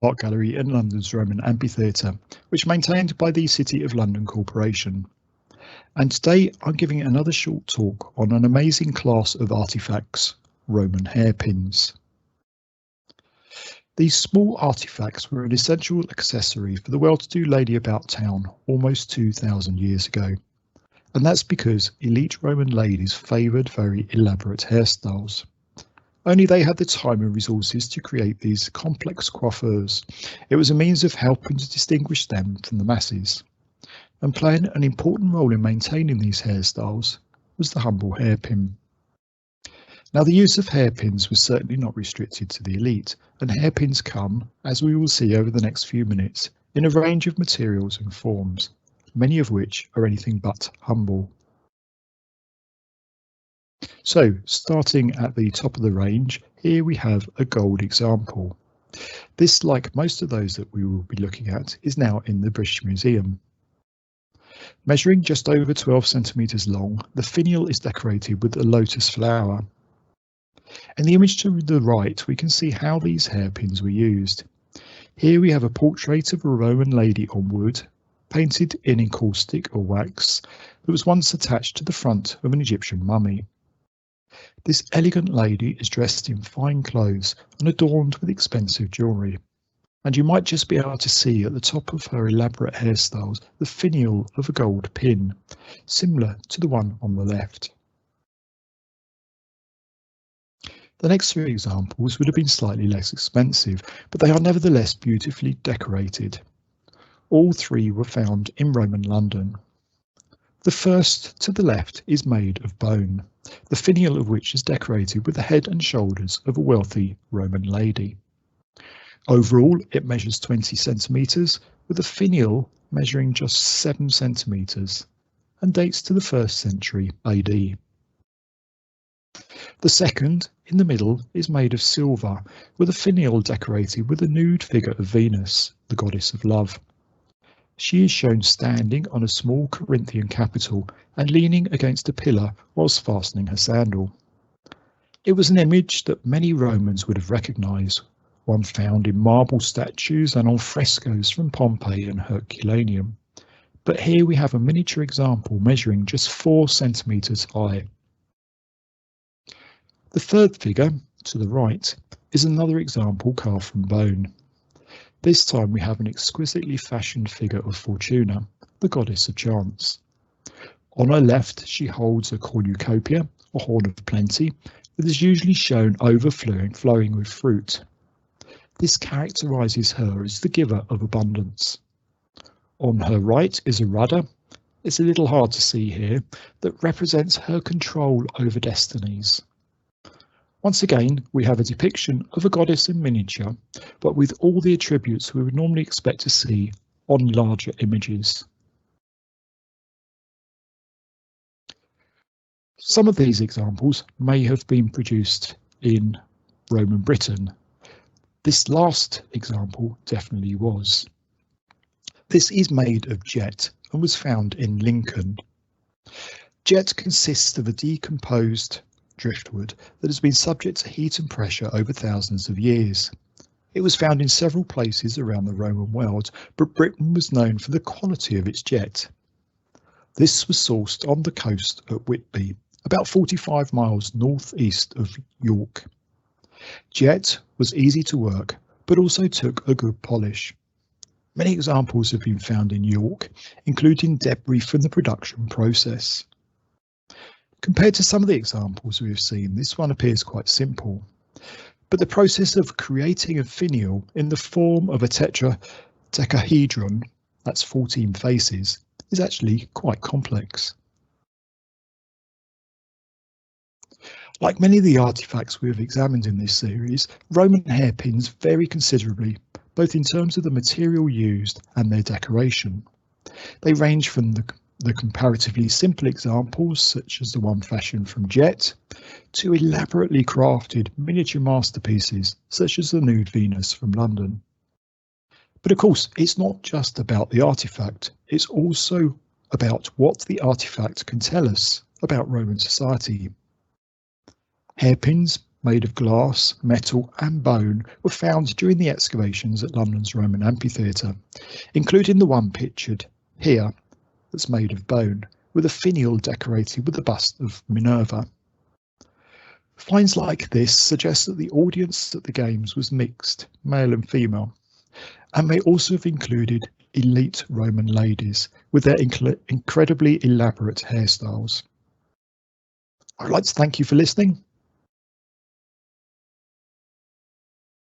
art gallery in London's Roman Amphitheatre, which is maintained by the City of London Corporation. And today I'm giving another short talk on an amazing class of artefacts, Roman hairpins. These small artefacts were an essential accessory for the well-to-do lady about town almost 2,000 years ago. And that's because elite Roman ladies favoured very elaborate hairstyles. Only they had the time and resources to create these complex coiffures. It was a means of helping to distinguish them from the masses. And playing an important role in maintaining these hairstyles was the humble hairpin. Now, the use of hairpins was certainly not restricted to the elite, and hairpins come, as we will see over the next few minutes, in a range of materials and forms, many of which are anything but humble. So, starting at the top of the range, here we have a gold example. This, like most of those that we will be looking at, is now in the British Museum. Measuring just over 12 centimetres long, the finial is decorated with a lotus flower. In the image to the right, we can see how these hairpins were used. Here we have a portrait of a Roman lady on wood, painted in encaustic or wax, that was once attached to the front of an Egyptian mummy. This elegant lady is dressed in fine clothes and adorned with expensive jewellery. And you might just be able to see at the top of her elaborate hairstyles the finial of a gold pin, similar to the one on the left. The next three examples would have been slightly less expensive, but they are nevertheless beautifully decorated. All three were found in Roman London. The first to the left is made of bone, the finial of which is decorated with the head and shoulders of a wealthy Roman lady. Overall, it measures 20 centimetres, with a finial measuring just 7 centimetres, and dates to the 1st century AD. The second, in the middle, is made of silver, with a finial decorated with a nude figure of Venus, the goddess of love. She is shown standing on a small Corinthian capital and leaning against a pillar whilst fastening her sandal. It was an image that many Romans would have recognised, one found in marble statues and on frescoes from Pompeii and Herculaneum. But here we have a miniature example measuring just 4 centimetres high. The third figure, to the right, is another example carved from bone. This time we have an exquisitely fashioned figure of Fortuna, the goddess of chance. On her left she holds a cornucopia, or horn of plenty, that is usually shown overflowing with fruit. This characterises her as the giver of abundance. On her right is a rudder, it's a little hard to see here, that represents her control over destinies. Once again, we have a depiction of a goddess in miniature, but with all the attributes we would normally expect to see on larger images. Some of these examples may have been produced in Roman Britain. This last example definitely was. This is made of jet and was found in Lincoln. Jet consists of a decomposed driftwood that has been subject to heat and pressure over thousands of years. It was found in several places around the Roman world, but Britain was known for the quality of its jet. This was sourced on the coast at Whitby, about 45 miles northeast of York. Jet was easy to work, but also took a good polish. Many examples have been found in York, including debris from the production process. Compared to some of the examples we have seen, this one appears quite simple, but the process of creating a finial in the form of a tetrahedron, that's 14 faces, is actually quite complex. Like many of the artefacts we have examined in this series, Roman hairpins vary considerably, both in terms of the material used and their decoration. They range from the comparatively simple examples, such as the one fashioned from jet, to elaborately crafted miniature masterpieces, such as the nude Venus from London. But of course, it's not just about the artefact, it's also about what the artefact can tell us about Roman society. Hairpins made of glass, metal and bone were found during the excavations at London's Roman Amphitheatre, including the one pictured here that's made of bone, with a finial decorated with the bust of Minerva. Finds like this suggest that the audience at the games was mixed, male and female, and may also have included elite Roman ladies with their incredibly elaborate hairstyles. I'd like to thank you for listening.